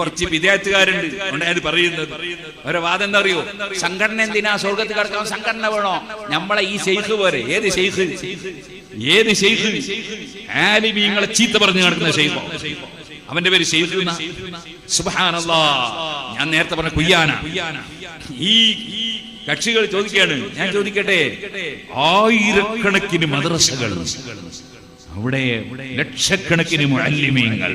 കുറച്ച് വിദ്യാർത്ഥികാരുണ്ട് അത് പറയുന്നത് അവരെ വാദം എന്താ അറിയോ? സംഘടന എന്തിനാ സ്വർഗത്തിൽ കിടക്കാൻ സംഘടന വേണോ? നമ്മളെ ഈ ശൈഖ് പോരെ. ഏത് ശൈഖ്? ഏത് ശൈഖ്? ആലിമീങ്ങളെ ചീത്ത പറഞ്ഞു നടക്കുന്ന ശൈഖ്. അവന്റെ പേര് ശൈഖ്. സുബ്ഹാനല്ലാഹ്. ഞാൻ നേരത്തെ പറഞ്ഞ കുയ്യാന. ഈ കക്ഷികൾ ചോദിക്കുകയാണ്, ഞാൻ ചോദിക്കട്ടെ, ആയിരക്കണക്കിന് മദ്രസകൾ, അവിടെ ലക്ഷക്കണക്കിന് മുഅല്ലിമീങ്ങൾ,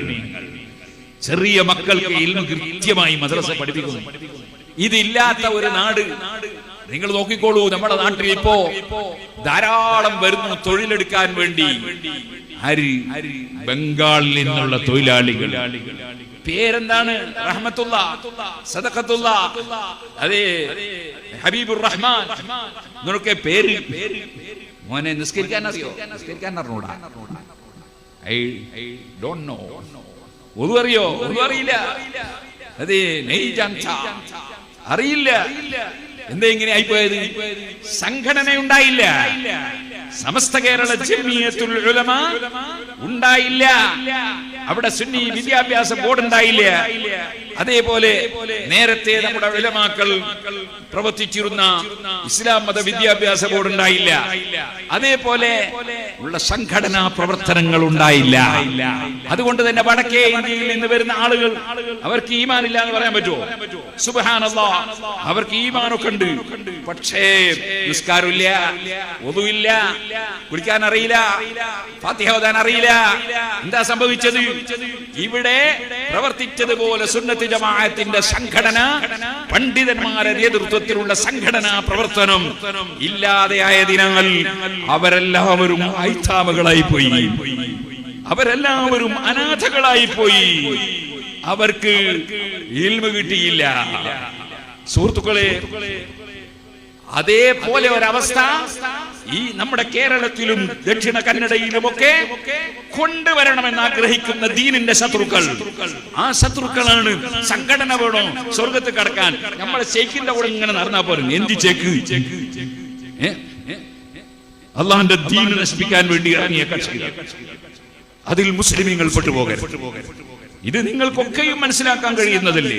ചെറിയ മക്കൾക്ക് ഇൽമു കൃത്യമായി മദ്രസ പഠിപ്പിക്കുന്നു. ഇതില്ലാത്ത ഒരു നാട് നിങ്ങൾ നോക്കിക്കോളൂ. നമ്മുടെ നാട്ടിൽ ഇപ്പോ ധാരാളം വരുന്നു തൊഴിലെടുക്കാൻ വേണ്ടി. ബംഗാളിൽ നിന്നുള്ള തൊഴിലാളികൾ. പേരെന്താണ്? റഹ്മത്തുള്ള, സദഖത്തുള്ള, അതെ ഹബീബുർ റഹ്മാൻ എന്നൊക്കെ പേര്. മോനെ നിസ്കരിക്കാൻ അറിയോ? നിസ്കരിക്കാൻ അറിഞ്ഞൂടാ? I don't know. ഒന്നും അറിയോ? ഒന്നും അറിയില്ല. അതെ അറിയില്ല. എന്താ ഇങ്ങനെ ആയിപ്പോയത്? സംഘടന ഉണ്ടായില്ല. സമസ്ത കേരള ജംഇയ്യത്തുൽ ഉലമ ഉണ്ടായില്ല. അവിടെ സുന്നി വിദ്യാഭ്യാസ ബോർഡ് ഉണ്ടായില്ല. അതേപോലെ നേരത്തെ നമ്മുടെ ഉലമാക്കൾ പ്രവർത്തിച്ചിരുന്ന ഇസ്ലാം മത വിദ്യാഭ്യാസ ബോർഡ് ഉണ്ടായില്ല. അതേപോലെ ഉള്ള സംഘടനാ പ്രവർത്തനങ്ങൾ ഉണ്ടായില്ല. അതുകൊണ്ട് തന്നെ വടക്കേ ഇന്ത്യയിൽ നിന്ന് വരുന്ന ആളുകൾ, അവർക്ക് ഈമാനില്ല എന്ന് പറയാൻ പറ്റുമോ? സുബ്ഹാനല്ലാഹ്, അവർക്ക് ഈമാനൊക്കെ ഉണ്ട്. പക്ഷേ നിസ്കാരമില്ല, വുദൂഇല്ല, കുളിക്കാൻ അറിയില്ല, ഫാത്തിഹ ഓതാൻ അറിയില്ല. എന്താ സംഭവിച്ചത്? ഇവിടെ പ്രവർത്തിച്ചതുപോലെ സുന്നത്ത് ജമാഅത്തിന്റെ സംഘടന, പണ്ഡിതന്മാരുടെ നേതൃത്വത്തിലുള്ള സംഘടനാ പ്രവർത്തനം ഇല്ലാതെയായ ദിനങ്ങൾ അവരെല്ലാവരും ഐത്താമകളായി പോയി. അവരെല്ലാവരും അനാഥകളായി പോയി. അവർക്ക് ഇൽമു കിട്ടിയില്ല. സുഹൃത്തുക്കളെ, അതേപോലെ ഒരവസ്ഥ ഈ നമ്മുടെ കേരളത്തിലും ദക്ഷിണ കന്നഡയിലുമൊക്കെ കൊണ്ടുവരണമെന്ന് ആഗ്രഹിക്കുന്ന ദീനിന്റെ ശത്രുക്കൾ. ആ ശത്രുക്കളാണ് സംഘടന വേണോ സ്വർഗത്ത് കടക്കാൻ. നമ്മളെ ശൈഖിന്റെ കൂടെ ഇങ്ങനെ നടന്നാ പോലും എന്ത് ചേക്ക്? അള്ളാഹുവിന്റെ ദീൻ നശിപ്പിക്കാൻ വേണ്ടി ഇറങ്ങിയ കക്ഷികൾ, അതിൽ മുസ്ലിമീങ്ങൾ പെട്ടുപോകരുത്. ഇത് നിങ്ങൾക്കൊക്കെയും മനസ്സിലാക്കാൻ കഴിയുന്നതല്ലേ?